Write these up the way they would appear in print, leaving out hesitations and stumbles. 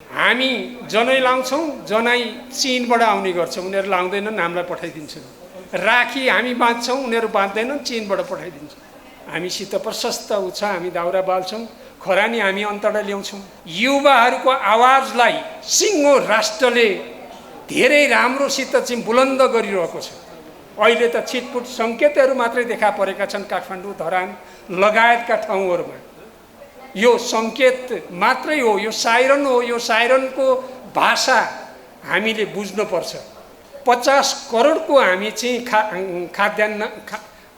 हामी जनै लाउँछौँ, जनै चीनबाट आउने गर्छ, उनीहरू लाउँदैनन्, हामीलाई पठाइदिन्छन्। राखी हामी बाँध्छौँ, उनीहरू बाँध्दैनन्, चीनबाट पठाइदिन्छ। हामीसित प्रशस्त उ छ, हामी दाउरा बाल्छौँ, खरानी हामी अन्तर्बाट ल्याउँछौँ। युवाहरूको आवाजलाई सिङ्गो राष्ट्रले धेरै राम्रोसित चाहिँ बुलन्द गरिरहेको छ। अहिले त छिटपुट सङ्केतहरू मात्रै देखा परेका छन् काठमाडौँ, धरान लगायतका ठाउँहरूमा। यो सङ्केत मात्रै हो, यो साइरन हो। यो साइरनको भाषा हामीले बुझ्नुपर्छ। 50 करोडको हामी चाहिँ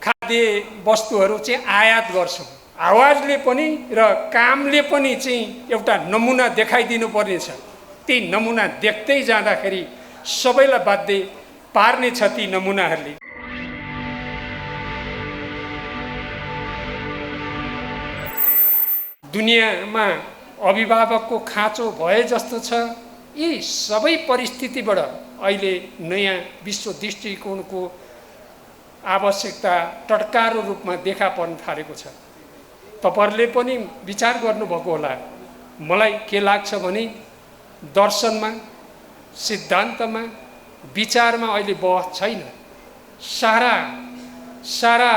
खाद्य वस्तुहरू चाहिँ आयात गर्छौँ। आवाजले पनि र कामले पनि चाहिँ एउटा नमुना देखाइदिनु पर्नेछ। ती नमुना देख्दै जाँदाखेरि सबैलाई बाध्य पार्ने छ ती नमुनाहरूले। दुनियाँमा अभिभावकको खाँचो भए जस्तो छ। यी सबै परिस्थितिबाट अहिले नयाँ विश्व दृष्टिकोणको आवश्यकता टटकारो रूपमा देखा पर्न थालेको छ। तपाईहरुले पनि विचार गर्नुभएको होला। मलाई के लाग्छ भने दर्शनमा, सिद्धान्तमा, विचारमा अहिले बहस छैन।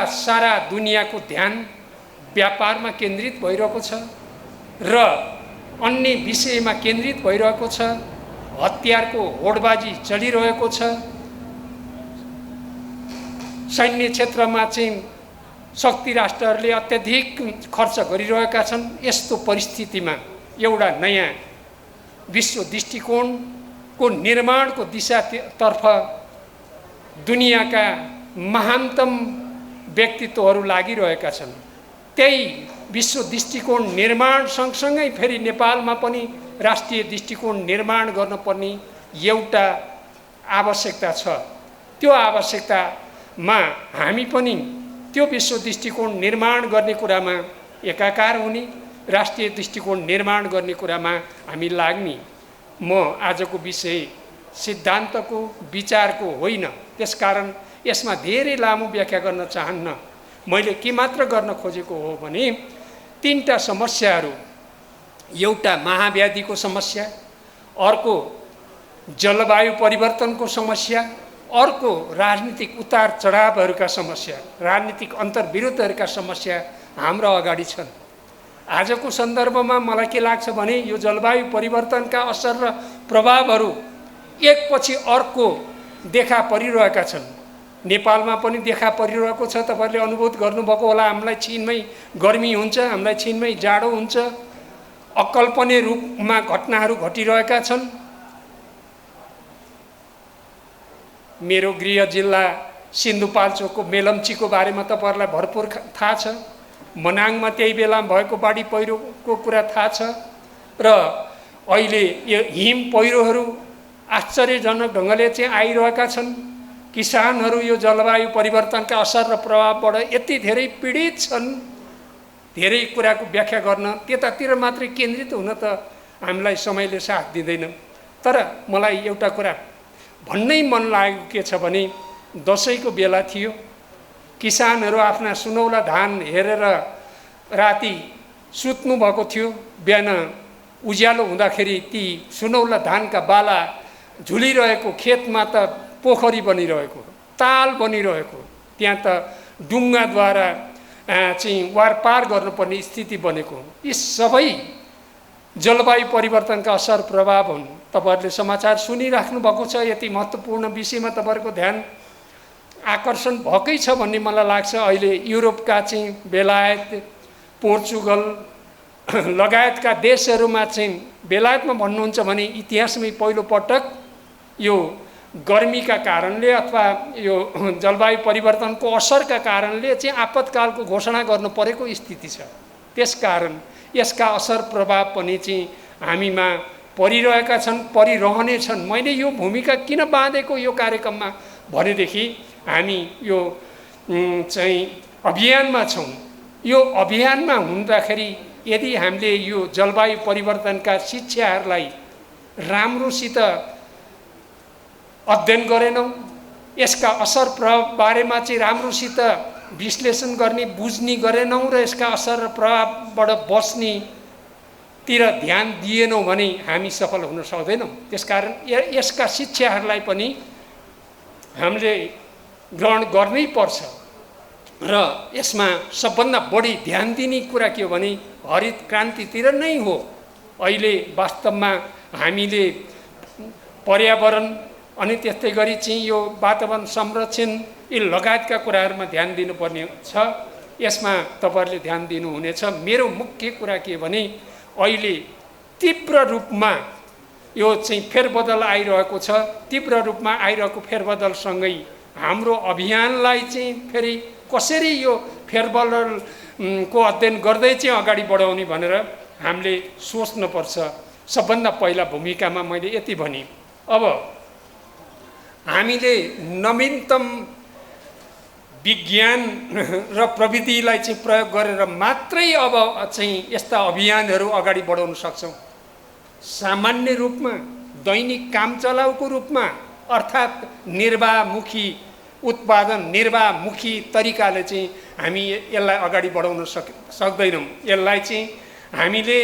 सारा दुनियाँको ध्यान व्यापारमा केन्द्रित भइरहेको छ र अन्य विषयमा केन्द्रित भइरहेको छ। हतियारको होडबाजी चलिरहेको छ। सैन्य क्षेत्रमा चाहिँ शक्ति राष्ट्रहरूले अत्यधिक खर्च गरिरहेका छन्। यस्तो परिस्थितिमा एउटा नयाँ विश्व दृष्टिकोणको निर्माणको दिशातर्फ दुनियाँका महानतम व्यक्तित्वहरू लागिरहेका छन्। त्यही विश्व दृष्टिकोण निर्माण सँगसँगै फेरि नेपालमा पनि राष्ट्रिय दृष्टिकोण निर्माण गर्नुपर्ने एउटा आवश्यकता छ। त्यो आवश्यकतामा हामी पनि त्यो विश्व दृष्टिकोण निर्माण गर्ने कुरामा एकाकार हुने, राष्ट्रिय दृष्टिकोण निर्माण गर्ने कुरामा हामी लाग्ने। म आजको विषय सिद्धान्तको, विचारको होइन। त्यसकारण यसमा धेरै लामो व्याख्या गर्न चाहन्न। मैले के मात्र गर्न खोजेको हो भने तीनटा समस्याहरू, एउटा महाव्याधिको समस्या, अर्को जलवायु परिवर्तनको समस्या, अर्को राजनीतिक उतार चढावहरूका समस्या, राजनीतिक अन्तर्विरोधहरूका समस्या हाम्रो अगाडि छन्। आजको सन्दर्भमा मलाई के लाग्छ भने यो जलवायु परिवर्तनका असर र प्रभावहरू एकपछि अर्को देखा परिरहेका छन्। नेपालमा पनि देखा परिरहेको छ। तपाईहरुले अनुभूत गर्नुभएको होला। हामीलाई छिनमै गर्मी हुन्छ, हामीलाई छिनमै जाडो हुन्छ। अकल्पनीय रूपमा घटनाहरू घटिरहेका छन्। मेरो गृह जिल्ला सिन्धुपाल्चोकको मेलम्चीको बारेमा तपाईहरुलाई भरपूर थाहा छ। मनाङमा त्यही बेला भएको बाढी पहिरोको कुरा थाहा छ। र अहिले यो हिम पहिरोहरू आश्चर्यजनक ढङ्गले चाहिँ आइरहेका छन्। किसानहरू यो जलवायु परिवर्तनका असर र प्रभावबाट यति धेरै पीडित छन्। धेरै कुराको व्याख्या गर्न त्यतातिर मात्रै केन्द्रित हुन त हामीलाई समयले साथ दिँदैन। तर मलाई एउटा कुरा भन्नै मन लागेको के छ भने दसैँको बेला थियो। किसानहरू आफ्ना सुनौला धान हेरेर राति सुत्नु भएको थियो। बिहान उज्यालो हुँदाखेरि ती सुनौला धानका बाला झुलिरहेको खेतमा त पोखरी बनिरहेको, ताल बनिरहेको, त्यहाँ त डुङ्गाद्वारा चाहिँ वारपार गर्नुपर्ने स्थिति बनेको। यी सबै जलवायु परिवर्तनका असर प्रभाव हुन्। तपाईहरुले समाचार सुनिराख्नु भएको छ। यति महत्त्वपूर्ण विषयमा तपाईहरुको ध्यान आकर्षण भएकै छ भन्ने मलाई लाग्छ। अहिले युरोपका चाहिँ बेलायत, पोर्चुगल लगायतका देशहरूमा चाहिँ बेलायतमा भन्नुहुन्छ भने इतिहासमै पहिलो पटक यो गर्मीका कारणले अथवा यो जलवायु परिवर्तनको असरका कारणले चाहिँ आपतकालको घोषणा गर्नु परेको स्थिति छ। त्यसकारण यसका असर प्रभाव पनि चाहिँ हामीमा परिरहेका छन्, परिरहने छन्। मैले यो भूमिका किन बाँधेको यो कार्यक्रममा भनेदेखि हामी यो चाहिँ अभियानमा छौँ। यो अभियानमा हुँदाखेरि यदि हामीले यो जलवायु परिवर्तनका शिक्षाहरूलाई राम्रोसित अध्ययन गरेनौँ, यसका असर प्रभाव बारेमा चाहिँ राम्रोसित विश्लेषण गर्ने, बुझ्ने गरेनौँ र यसका असर र प्रभावबाट बस्ने तिर ध्यान दिएनौँ भने हामी सफल हुन सक्दैनौँ। त्यसकारण यसका शिक्षाहरूलाई पनि हामीले ग्रहण गर्नै पर्छ र यसमा सबभन्दा बढी ध्यान दिने कुरा के हो भने हरित क्रान्तितिर नै हो। अहिले वास्तवमा हामीले पर्यावरण अनि त्यस्तै गरी चाहिँ यो वातावरण संरक्षण यी लगायतका कुराहरूमा ध्यान दिनुपर्ने छ। यसमा तपाईहरुले ध्यान दिनुहुनेछ। मेरो मुख्य कुरा के भने अहिले तीव्र रूपमा यो चाहिँ फेरबदल आइरहेको छ। तीव्र रूपमा आइरहेको फेरबदलसँगै हाम्रो अभियानलाई चाहिँ फेरि कसरी यो फेरबदल को अध्ययन गर्दै चाहिँ अगाडि बढाउने भनेर हामीले सोच्नुपर्छ। सबभन्दा पहिला भूमिकामा मैले यति भने अब हामीले नवीनतम विज्ञान र प्रविधिलाई चाहिँ प्रयोग गरेर मात्रै अब चाहिँ यस्ता अभियानहरू अगाडि बढाउन सक्छौँ। सामान्य रूपमा दैनिक काम चलाउको रूपमा अर्थात् निर्वाहमुखी उत्पादन निर्वाहमुखी तरिकाले चाहिँ हामी यसलाई अगाडि बढाउन सक्दैनौँ। यसलाई चाहिँ हामीले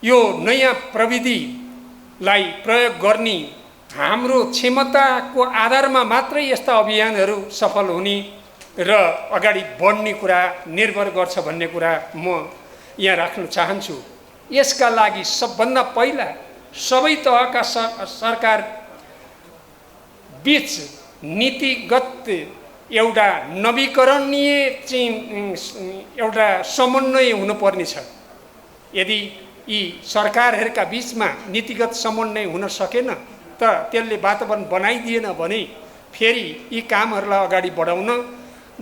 यो नयाँ प्रविधिलाई प्रयोग गर्ने हाम्रो क्षमताको आधारमा मात्रै यस्ता अभियानहरू सफल हुने र अगाडि बढ्ने कुरा निर्भर गर्छ भन्ने कुरा म यहाँ राख्न चाहन्छु। यसका लागि सबभन्दा पहिला सबै तहका सरकार बीच नीतिगत एउटा नवीकरणीय चाहिँ एउटा समन्वय हुनुपर्ने छ। यदि यी सरकारहरूका बीचमा नीतिगत समन्वय हुन सकेन त त्यसले वातावरण बनाइदिएन भने फेरि यी कामहरूलाई अगाडि बढाउन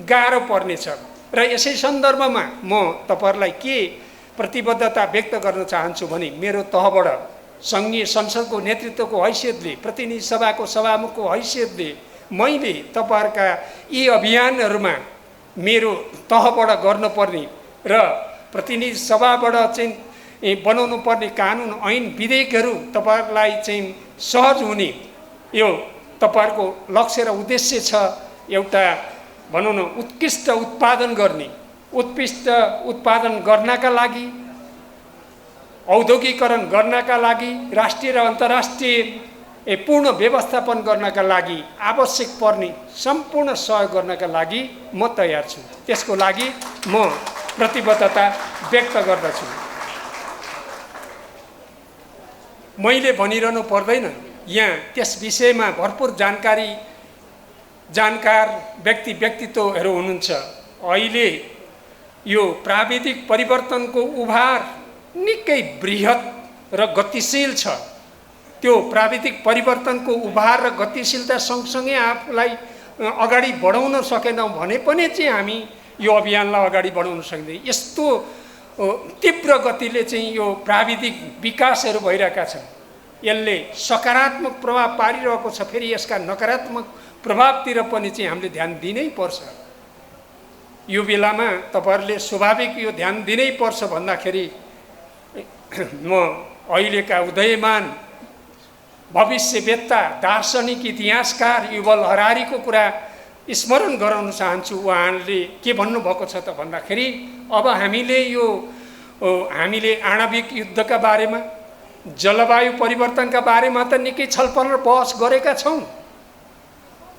गाह्रो पर्नेछ। र यसै सन्दर्भमा म तपाईहरुलाई के प्रतिबद्धता व्यक्त गर्न चाहन्छु भने मेरो तहबाट सङ्घीय संसदको नेतृत्वको हैसियतले प्रतिनिधि सभाको सभामुखको हैसियतले मैले तपाईहरुका यी अभियानहरूमा मेरो तहबाट गर्नुपर्ने र प्रतिनिधि सभाबाट चाहिँ बनाउनु पर्ने कानुन ऐन विधेयकहरू तपाईहरुलाई चाहिँ सहज हुने यो तपाईहरुको लक्ष्य र उद्देश्य छ। एउटा भनौँ न उत्कृष्ट उत्पादन गर्ने उत्कृष्ट उत्पादन गर्नका लागि औद्योगिकरण गर्नका लागि राष्ट्रिय र अन्तर्राष्ट्रिय पूर्ण व्यवस्थापन गर्नका लागि आवश्यक पर्ने सम्पूर्ण सहयोग गर्नका लागि म तयार छु। त्यसको लागि म प्रतिबद्धता व्यक्त गर्दछु। मैले भनिरहनु पर्दैन, यहाँ त्यस विषयमा भरपुर जानकार व्यक्तित्वहरू हुनुहुन्छ। अहिले यो प्राविधिक परिवर्तनको उभार निकै बृहत र गतिशील छ। त्यो प्राविधिक परिवर्तनको उभार र गतिशीलता सँगसँगै आफूलाई अगाडि बढाउन सकेनौँ भने पनि चाहिँ हामी यो अभियानलाई अगाडि बढाउन सक्दैन। यस्तो तीव्र गतिले चाहिँ यो प्राविधिक विकासहरू भइरहेका छन्। यसले सकारात्मक प्रभाव पारिरहेको छ। फेरि यसका नकारात्मक प्रभावतिर पनि चाहिँ हामीले ध्यान दिनै पर्छ। यो बेलामा तपाईहरुले स्वाभाविक यो ध्यान दिनै पर्छ भन्दाखेरि म अहिलेका उदयमान भविष्यवेत्ता दार्शनिक इतिहासकार युval हरारीको कुरा स्मरण गराउन चाहन्छु। उहाँले के भन्नुभएको छ त भन्दाखेरि अब हामीले आणविक युद्धका बारेमा जलवायु परिवर्तनका बारेमा त निकै छलफल र बहस गरेका छौँ।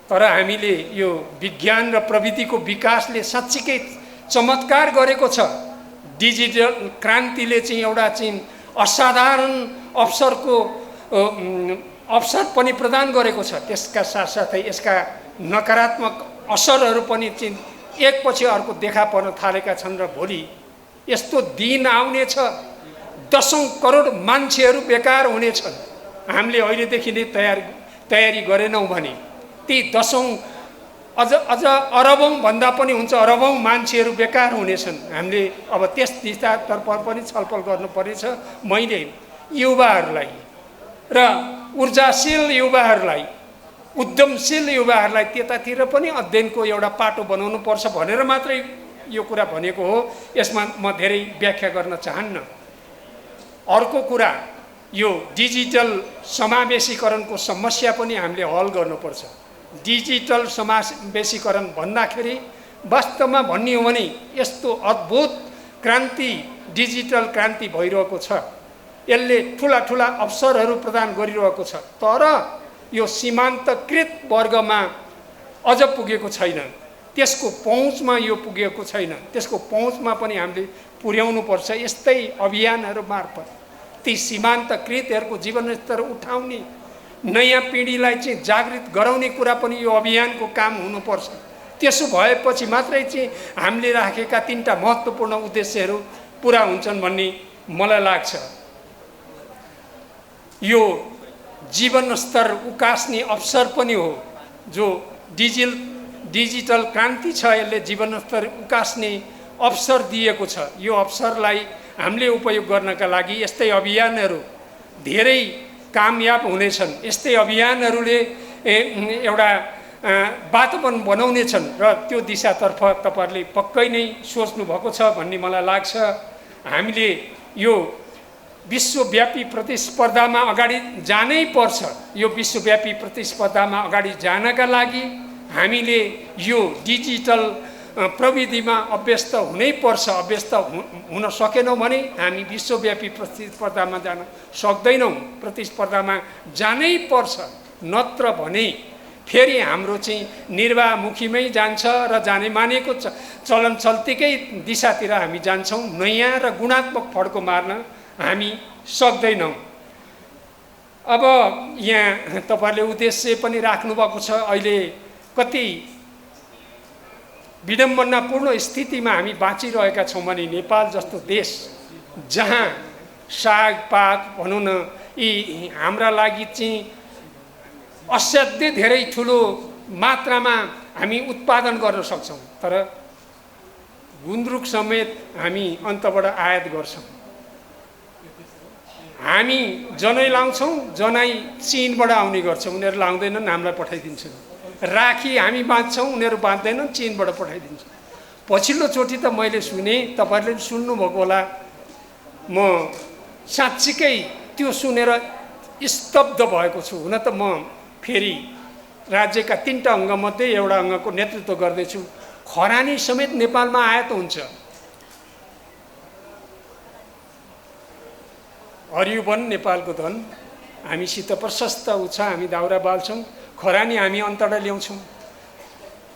तर हामीले यो विज्ञान र प्रविधिको विकासले साँच्चीकै चमत्कार गरेको छ। डिजिटल क्रान्तिले चाहिँ एउटा चाहिँ असाधारण अवसर पनि प्रदान गरेको छ। त्यसका साथसाथै यसका नकारात्मक असरहरू पनि चाहिँ एकपछि अर्को देखा पर्न थालेका छन् र भोलि यस्तो दिन आउनेछ दशौं करोड मान्छेहरू बेकार हुनेछन्। हामीले अहिलेदेखि नै तयारी गरेनौँ भने ती दशौं अझ अरबौं भन्दा पनि हुन्छ अरबौं मान्छेहरू बेकार हुनेछन्। हामीले अब त्यस दिशातर्फ पनि छलफल गर्नुपर्नेछ। मैले युवाहरूलाई र ऊर्जाशील युवाहरूलाई उद्यमशील युवाहरूलाई त्यतातिर पनि अध्ययनको एउटा पाटो बनाउनु पर्छ भनेर मात्रै यो कुरा भनेको हो। यसमा म धेरै व्याख्या गर्न चाहन्न। अर्को कुरा यो डिजिटल समावेशीकरणको समस्या पनि हामीले हल गर्नुपर्छ। डिजिटल समावेशीकरण भन्दाखेरि वास्तवमा भन्ने हो भने यस्तो अद्भुत क्रान्ति डिजिटल क्रान्ति भइरहेको छ, यसले ठुला ठुला अवसरहरू प्रदान गरिरहेको छ, तर यो सीमान्तकृत वर्गमा अझ पुगेको छैन, त्यसको पहुँचमा यो पुगेको छैन, त्यसको पहुँचमा पनि हामीले पुर्याउनु पर्छ। यस्तै अभियानहरू मार्फत ती सीमान्तकृतहरूको जीवनस्तर उठाउने, नयाँ पिँढीलाई चाहिँ जागृत गराउने कुरा पनि यो अभियानको काम हुनुपर्छ। त्यसो भएपछि मात्रै चाहिँ हामीले राखेका 3टा महत्त्वपूर्ण उद्देश्यहरू पुरा हुन्छन् भन्ने मलाई लाग्छ। यो जीवन स्तर उकास्ने अवसर पनि हो। जो डिजिटल क्रान्ति छ, यसले जीवन स्तर उकास्ने अवसर दिएको छ। यो अवसरलाई हामीले उपयोग गर्नका लागि यस्तै अभियानहरू धेरै कामयाब हुनेछन्। यस्तै अभियानहरूले एउटा वातावरण बनाउनेछन् र त्यो दिशातर्फ तपाईहरुले पक्कै नै सोच्नु भएको छ भन्ने मलाई लाग्छ। हामीले यो विश्वव्यापी प्रतिस्पर्धामा अगाडि जानै पर्छ। यो विश्वव्यापी प्रतिस्पर्धामा अगाडि जानका लागि हामीले यो डिजिटल प्रविधिमा अभ्यस्त हुनै पर्छ। अभ्यस्त हुन सकेनौँ भने हामी विश्वव्यापी प्रतिस्पर्धामा जान सक्दैनौँ। प्रतिस्पर्धामा जानै पर्छ, नत्र भने फेरि हाम्रो चाहिँ निर्वाहमुखीमै जान्छ र जाने मानेको चलन चल्तीकै दिशातिर हामी जान्छौँ। नयाँ र गुणात्मक फड्को मार्न हामी सक्दैनौँ। अब यहाँ तपाईहरुले उद्देश्य पनि राख्नु भएको छ। अहिले कति विडम्बनापूर्ण स्थितिमा हामी बाँचिरहेका छौँ भने नेपाल जस्तो देश जहाँ सागपात भनौँ न यी हाम्रा लागि चाहिँ असाध्यै धेरै ठुलो मात्रामा हामी उत्पादन गर्न सक्छौँ, तर गुन्द्रुक समेत हामी अन्तबाट आयात गर्छौँ। हामी जनै लाउँछौँ, जनै चीनबाट आउने गर्छ, उनीहरू लाउँदैनन्, हामीलाई पठाइदिन्छन्। राखी हामी बाँध्छौँ, उनीहरू बाँध्दैनन्, चीनबाट पठाइदिन्छन्। पछिल्लो चोटि त मैले सुने, तपाईहरुले पनि सुन्नुभएको होला, म साँच्चीकै त्यो सुनेर स्तब्ध भएको छु। हुन त म फेरि राज्यका 3टा अङ्गमध्ये एउटा अङ्गको नेतृत्व गर्दैछु। खरानी समेत नेपालमा आयात हुन्छ। हरियो वन नेपालको धन, हामीसित प्रशस्त उ छ, हामी दाउरा बाल्छौँ। खरानी हामी अन्तबाट ल्याउँछौँ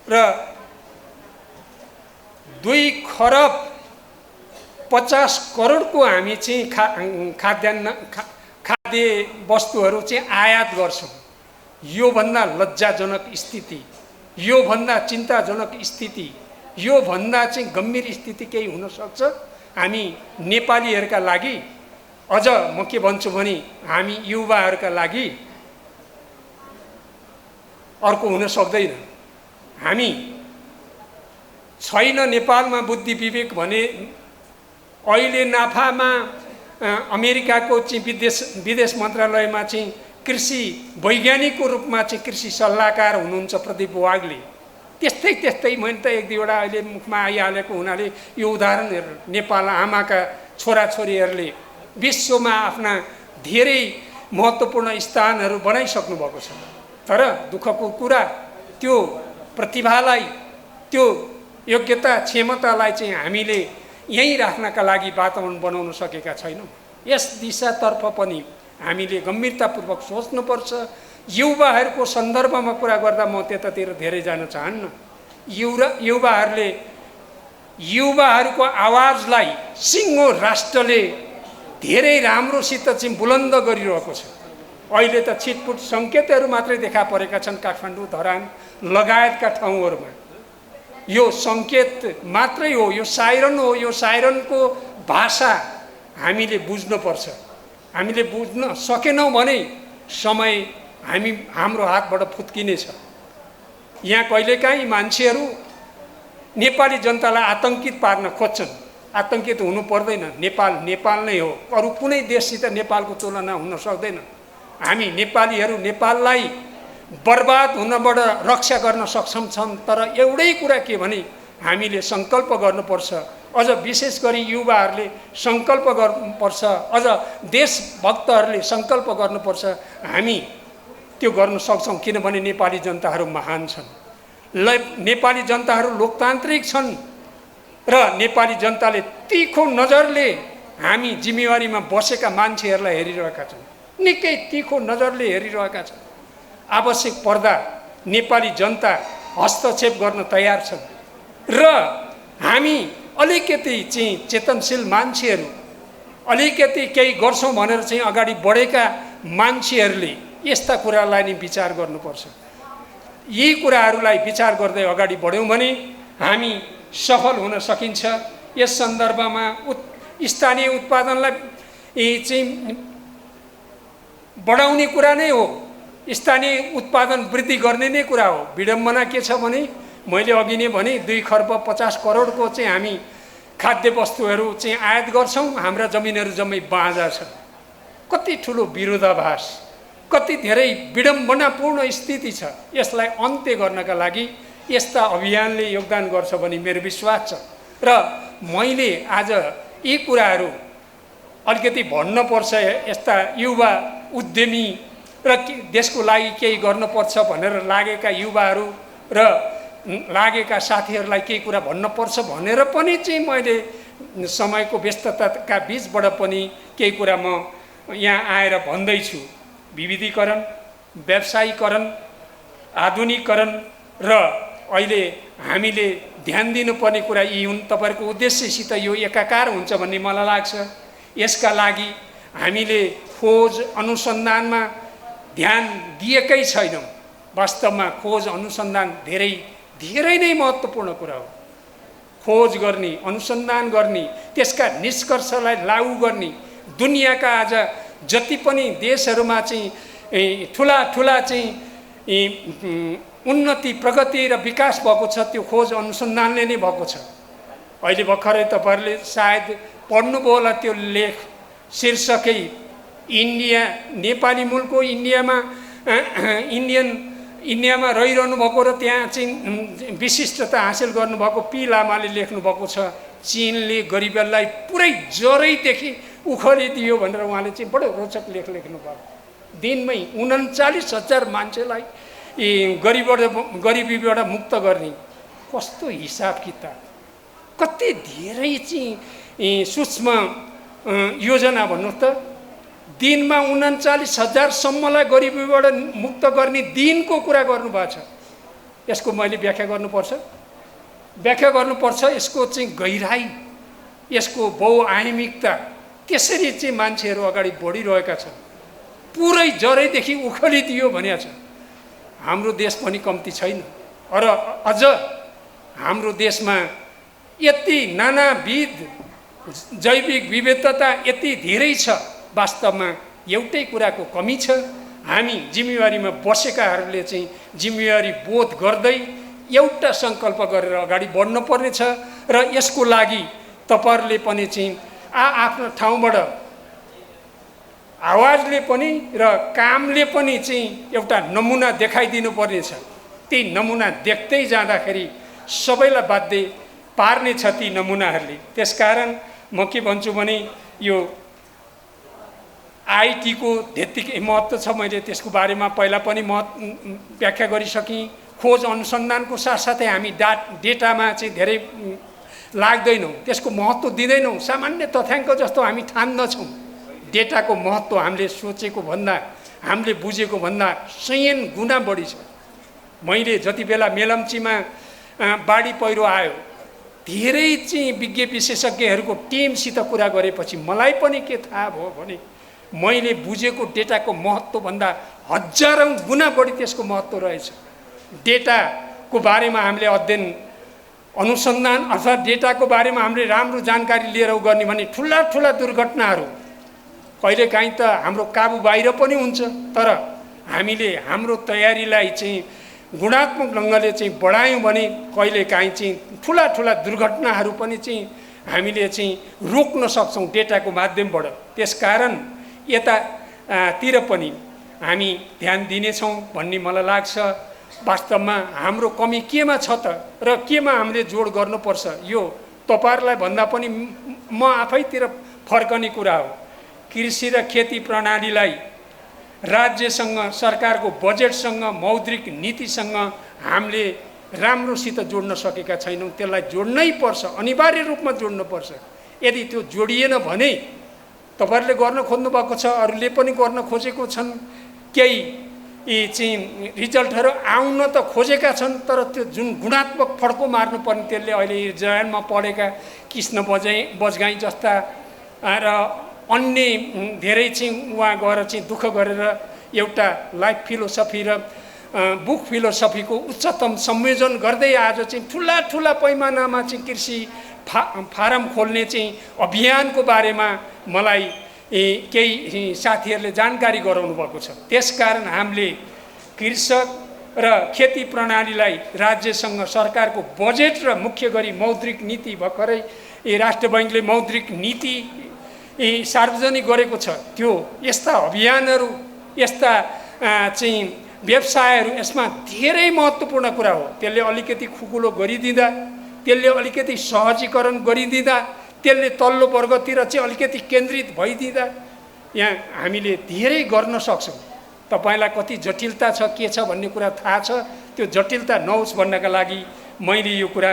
र 2 खरब 50 करोडको हामी चाहिँ खाद्य वस्तुहरू चाहिँ आयात गर्छौँ। योभन्दा लज्जाजनक स्थिति, योभन्दा चिन्ताजनक स्थिति, योभन्दा चाहिँ गम्भीर स्थिति केही हुन सक्छ? हामी नेपालीहरूका लागि, अझ म के भन्छु भने हामी युवाहरूका लागि अर्को हुन सक्दैन। हामी छैन नेपालमा बुद्धि विवेक भने अहिले नाफामा अमेरिकाको चाहिँ विदेश मन्त्रालयमा चाहिँ कृषि वैज्ञानिकको रूपमा चाहिँ कृषि सल्लाहकार हुनुहुन्छ प्रदीप वाग्ले। त्यस्तै मैले त 1-2वटा अहिले मुखमा आइहालेको हुनाले यो उदाहरण हेर्नु। नेपाल आमाका छोराछोरीहरूले विश्वमा आफ्ना धेरै महत्त्वपूर्ण स्थानहरू बनाइसक्नु भएको छ। तर दुःखको कुरा त्यो प्रतिभालाई, त्यो योग्यता क्षमतालाई चाहिँ हामीले यहीँ राख्नका लागि वातावरण बनाउन सकेका छैनौँ। यस दिशातर्फ पनि हामीले गम्भीरतापूर्वक सोच्नुपर्छ। युवाहरूको सन्दर्भमा कुरा गर्दा म त्यतातिर धेरै जान चाहन्न। युवाहरूको आवाजलाई सिङ्गो राष्ट्रले धेरै राम्रोसित चाहिँ बुलन्द गरिरहेको छ। अहिले त छिटपुट सङ्केतहरू मात्रै देखा परेका छन् काठमाडौँ, धरान लगायतका ठाउँहरूमा। यो सङ्केत मात्रै हो, यो साइरन हो। यो साइरनको भाषा हामीले बुझ्नुपर्छ। हामीले बुझ्न सकेनौँ भने समय हाम्रो हातबाट फुत्किनेछ। यहाँ कहिलेकाहीँ मान्छेहरू नेपाली जनतालाई आतङ्कित पार्न खोज्छन्। आतङ्कित हुनु पर्दैन। नेपाल नै हो, अरू कुनै देशसित नेपालको तुलना हुन सक्दैन। हामी नेपालीहरू नेपाललाई बर्बाद हुनबाट रक्षा गर्न सक्षम छन्। तर एउटै कुरा के भने हामीले सङ्कल्प गर्नुपर्छ। अझ विशेष गरी युवाहरूले सङ्कल्प गर्नुपर्छ, अझ देशभक्तहरूले सङ्कल्प गर्नुपर्छ। हामी त्यो गर्न सक्छौँ, किनभने नेपाली जनताहरू महान छन्। नेपाली जनताहरू लोकतान्त्रिक छन्। र नेपाली जनताले तीखो नजरले हामी जिम्मेवारीमा बसेका मान्छेहरूलाई हेरिरहेका छन्, निकै तीखो नजरले हेरिरहेका छन्। आवश्यक पर्दा नेपाली जनता हस्तक्षेप गर्न तयार छन् र हामी अलिकति चाहिँ चेतनशील मान्छेहरू, अलिकति केही गर्छौँ भनेर चाहिँ अगाडि बढेका मान्छेहरूले यस्ता कुरालाई नि विचार गर्नुपर्छ। यी कुराहरूलाई विचार गर्दै अगाडि बढ्यौँ भने हामी सफल हुन सकिन्छ। यस सन्दर्भमा स्थानीय उत्पादनलाई चाहिँ बढाउने कुरा नै हो, स्थानीय उत्पादन वृद्धि गर्ने नै कुरा हो। विडम्बना के छ भने मैले अघि नै भने 2 खर्ब 50 करोडको चाहिँ हामी खाद्य वस्तुहरू चाहिँ आयात गर्छौँ, हाम्रा जमिनहरू जम्मै बाँझा छन्। कति ठुलो विरोधाभास, कति धेरै विडम्बनापूर्ण स्थिति छ। यसलाई अन्त्य गर्नका लागि यस्ता अभियानले योगदान गर्छ भन्ने मेरो विश्वास छ र मैले आज यी कुराहरू अलिकति भन्नुपर्छ। यस्ता युवा उद्यमी र देशको लागि केही गर्नुपर्छ भनेर लागेका युवाहरू र लागेका साथीहरूलाई केही कुरा भन्नुपर्छ भनेर पनि चाहिँ मैले समयको व्यस्तताका बिचबाट पनि केही कुरा म यहाँ आएर भन्दैछु। विविधीकरण, व्यवसायीकरण, आधुनिकीकरण र अहिले हामीले ध्यान दिनुपर्ने कुरा यी हुन्। तपाईँहरूको उद्देश्यसित यो एकाकार हुन्छ भन्ने मलाई लाग्छ। यसका लागि हामीले खोज अनुसन्धानमा ध्यान दिएकै छैनौँ। वास्तवमा खोज अनुसन्धान धेरै नै महत्त्वपूर्ण कुरा हो। खोज गर्ने, अनुसन्धान गर्ने, त्यसका निष्कर्षलाई लागू गर्ने। दुनियाँका आज जति पनि देशहरूमा चाहिँ ठुला चाहिँ उन्नति, प्रगति र विकास भएको छ, त्यो खोज अनुसन्धानले नै भएको छ। अहिले भर्खरै तपाईँहरूले सायद पढ्नुभयो होला त्यो लेख, शीर्षकै इन्डिया, नेपाली मूलको इन्डियामा रहिरहनु भएको र त्यहाँ चाहिँ विशिष्टता हासिल गर्नुभएको पी लामाले लेख्नु भएको छ। चीनले गरिबलाई पुरै जरैदेखि उखलिदियो भनेर उहाँले चाहिँ बडो रोचक लेख लेख्नु भएको। दिनमै 39,000 मान्छेलाई गरिबीबाट मुक्त गर्ने कस्तो हिसाब किताब, कति धेरै चाहिँ सूक्ष्म योजना भन्नु त। दिनमा 39,000 सम्मलाई गरिबीबाट मुक्त गर्ने दिनको कुरा गर्नुभएको छ। यसको मैले व्याख्या गर्नुपर्छ यसको चाहिँ गहिराई, यसको बहुआयामिकता। त्यसरी चाहिँ मान्छेहरू अगाडि बढिरहेका छन्। पुरै जरैदेखि उखलिदियो भनेको छ। हाम्रो देश पनि कम्ती छैन र अझ हाम्रो देशमा यति नानाविध जैविक विविधता यति धेरै छ। वास्तवमा एउटै कुराको कमी छ। हामी जिम्मेवारीमा बसेकाहरूले चाहिँ जिम्मेवारी बोध गर्दै एउटा सङ्कल्प गरेर अगाडि बढ्नुपर्ने छ र यसको लागि तपाईँहरूले पनि चाहिँ आफ्नो ठाउँबाट आवाजले पनि र कामले पनि चाहिँ एउटा नमुना देखाइदिनु पर्ने छ। ती नमुना देख्दै जाँदाखेरि सबैलाई बाध्य पार्ने छ ती नमुनाहरूले। त्यसकारण म के भन्छु भने यो आइटीको त्यत्तिकै महत्त्व छ। मैले त्यसको बारेमा पहिला पनि व्याख्या गरिसकेँ। खोज अनुसन्धानको साथसाथै हामी डेटामा चाहिँ धेरै लाग्दैनौँ, त्यसको महत्त्व दिँदैनौँ। सामान्य तथ्याङ्क जस्तो हामी ठान्दछौँ। डेटाको महत्त्व हामीले सोचेको भन्दा, हामीले बुझेको भन्दा 100 गुणा बढी छ। मैले जति बेला मेलम्चीमा बाढी पहिरो आयो, धेरै चाहिँ विज्ञ विशेषज्ञहरूको टिमसित कुरा गरेपछि मलाई पनि के थाहा भयो भने मैले बुझेको डेटाको महत्त्वभन्दा 1000औं गुणा बढी त्यसको महत्त्व रहेछ। डेटाको बारेमा हामीले अध्ययन अनुसन्धान अथवा डेटाको बारेमा हामीले राम्रो जानकारी लिएर गर्ने भने ठुला दुर्घटनाहरू कहिलेकाहीँ त हाम्रो काबु बाहिर पनि हुन्छ। तर हामीले हाम्रो तयारीलाई चाहिँ गुणात्मक ढङ्गले चाहिँ बढायौँ भने कहिलेकाहीँ चाहिँ ठुला दुर्घटनाहरू पनि चाहिँ हामीले चाहिँ रोक्न सक्छौँ डेटाको माध्यमबाट। त्यसकारण यतातिर पनि हामी ध्यान दिनेछौँ भन्ने मलाई लाग्छ। वास्तवमा हाम्रो कमी केमा छ त र केमा हामीले जोड गर्नुपर्छ, यो तपाईँहरूलाई भन्दा पनि म आफैतिर फर्कने कुरा हो। कृषि र खेती प्रणालीलाई राज्यसँग, सरकारको बजेटसँग, मौद्रिक नीतिसँग हामीले राम्रोसित जोड्न सकेका छैनौँ। त्यसलाई जोड्नै पर्छ, अनिवार्य रूपमा जोड्नुपर्छ। यदि त्यो जोडिएन भने तपाईँहरूले गर्न खोज्नु भएको छ, अरूले पनि गर्न खोजेको छन्, केही यी चाहिँ रिजल्टहरू आउन त खोजेका छन्, तर त्यो जुन गुणात्मक फड्को मार्नुपर्ने त्यसले अहिले इजरायलमा पढेका कृष्ण बजगाई जस्ता र अन्य धेरै चाहिँ उहाँ गएर चाहिँ दुःख गरेर एउटा लाइफ फिलोसफी र बुक फिलोसफीको उच्चतम संयोजन गर्दै आज चाहिँ ठुला ठुला पैमानामा चाहिँ कृषि फारम खोल्ने चाहिँ अभियानको बारेमा मलाई केही साथीहरूले जानकारी गराउनु भएको छ। त्यसकारण हामीले कृषक र खेती प्रणालीलाई राज्यसँग सरकारको बजेट र मुख्य गरी मौद्रिक नीति भर्खरै राष्ट्र बैङ्कले मौद्रिक नीति सार्वजनिक गरेको छ। त्यो यस्ता अभियानहरू, यस्ता चाहिँ व्यवसायहरू, यसमा धेरै महत्त्वपूर्ण कुरा हो। त्यसले अलिकति खुकुलो गरिदिँदा, त्यसले अलिकति सहजीकरण गरिदिँदा, त्यसले तल्लो वर्गतिर चाहिँ अलिकति केन्द्रित भइदिँदा यहाँ हामीले धेरै गर्न सक्छौँ। तपाईँलाई कति जटिलता छ, के छ भन्ने कुरा थाहा छ। त्यो जटिलता नहोस् भन्नका लागि मैले यो कुरा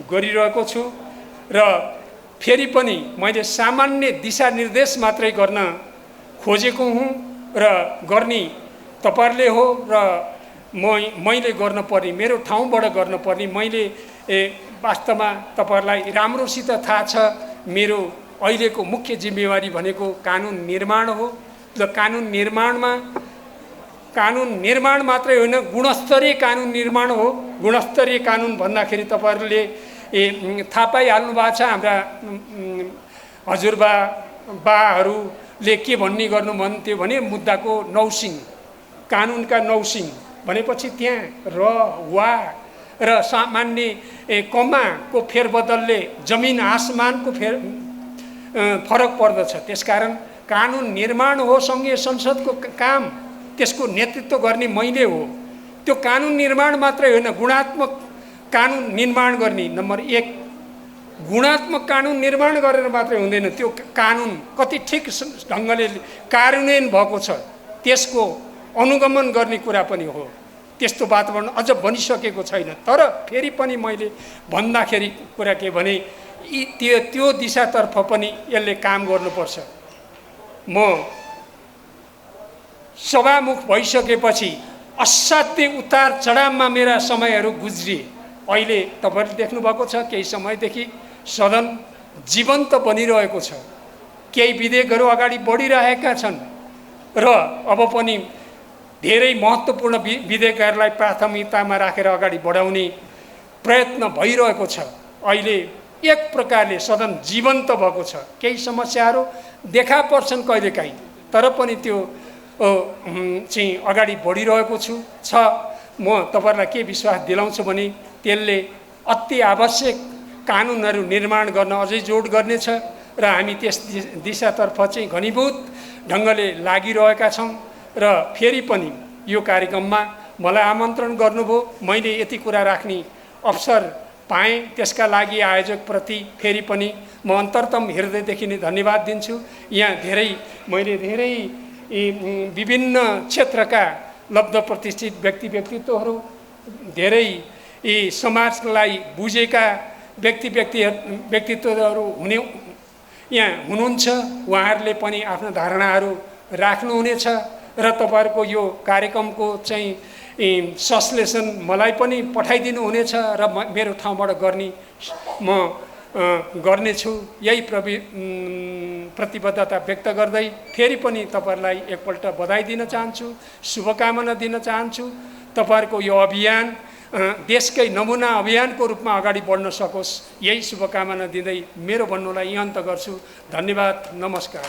गरिरहेको छु। र फेरि पनि मैले सामान्य दिशानिर्देश मात्रै गर्न खोजेको हुँ र गर्ने तपाईँहरूले हो र मैले गर्नुपर्ने, मेरो ठाउँबाट गर्नुपर्ने, मैले वास्तवमा तपाईँहरूलाई राम्रोसित थाहा छ मेरो अहिलेको मुख्य जिम्मेवारी भनेको कानुन निर्माण हो। र कानुन निर्माण मात्रै होइन, गुणस्तरीय कानुन निर्माण हो। गुणस्तरीय कानुन भन्दाखेरि तपाईँहरूले थाहा पाइहाल्नु भएको छ। हाम्रा हजुरबाहरूले के भन्ने गर्नुहुन्थ्यो भने मुद्दाको नौसिङ, कानुनका नौसिङ भनेपछि त्यहाँ र वा र सामान्य कमाको फेरबदलले जमिन आसमानको फरक पर्दछ। त्यसकारण कानुन निर्माण हो सङ्घीय संसदको काम, त्यसको नेतृत्व गर्ने मैले हो। त्यो कानुन निर्माण मात्रै होइन, गुणात्मक कानुन निर्माण गर्ने। नम्बर 1, गुणात्मक कानुन निर्माण गरेर मात्रै हुँदैन, त्यो कानुन कति ठिक ढङ्गले कार्यान्वयन भएको छ त्यसको अनुगमन गर्ने कुरा पनि हो। त्यस्तो वातावरण अझ बनिसकेको छैन। तर फेरि पनि मैले भन्दाखेरि कुरा के भने त्यो दिशातर्फ पनि यसले काम गर्नुपर्छ। म सभामुख भइसकेपछि असाध्यै उतार चढावमा मेरा समयहरू गुज्रिए। अहिले तपाईँहरूले देख्नुभएको छ केही समयदेखि सदन जीवन्त बनिरहेको छ। केही विधेयकहरू अगाडि बढिरहेका छन् र अब पनि धेरै महत्त्वपूर्ण विधेयकहरूलाई प्राथमिकतामा राखेर अगाडि बढाउने प्रयत्न भइरहेको छ। अहिले एक प्रकारले सदन जीवन्त भएको छ। केही समस्याहरू देखा पर्छन् कहिलेकाहीँ, तर पनि त्यो चाहिँ अगाडि बढिरहेको छ। म तपाईँहरूलाई के विश्वास दिलाउँछु भने त्यसले अति आवश्यक कानुनहरू निर्माण गर्न अझै जोड गर्नेछ र हामी त्यस दिशातर्फ चाहिँ घनीभूत ढङ्गले लागिरहेका छौँ। र फेरि पनि यो कार्यक्रममा मलाई आमन्त्रण गर्नुभयो, मैले यति कुरा राख्ने अवसर पाएँ, त्यसका लागि आयोजकप्रति फेरि पनि म अन्तरतम हृदयदेखि नै धन्यवाद दिन्छु। यहाँ मैले धेरै विभिन्न क्षेत्रका लब्ध प्रतिष्ठित व्यक्तित्वहरू, धेरै समाजलाई बुझेका व्यक्तित्वहरू यहाँ हुनुहुन्छ। उहाँहरूले पनि आफ्ना धारणाहरू राख्नुहुनेछ र तपाईँहरूको यो कार्यक्रमको चाहिँ संश्लेषण मलाई पनि पठाइदिनु हुनेछ र मेरो ठाउँबाट गर्नेछु। यही प्रतिबद्धता व्यक्त गर्दै फेरि पनि तपाईँहरूलाई एकपल्ट बधाई दिन चाहन्छु, शुभकामना दिन चाहन्छु। तपाईँहरूको यो अभियान देशकै नमुना अभियानको रूपमा अगाडि बढ्न सकोस्, यही शुभकामना दिँदै मेरो भन्नुलाई यही अन्त गर्छु। धन्यवाद, नमस्कार।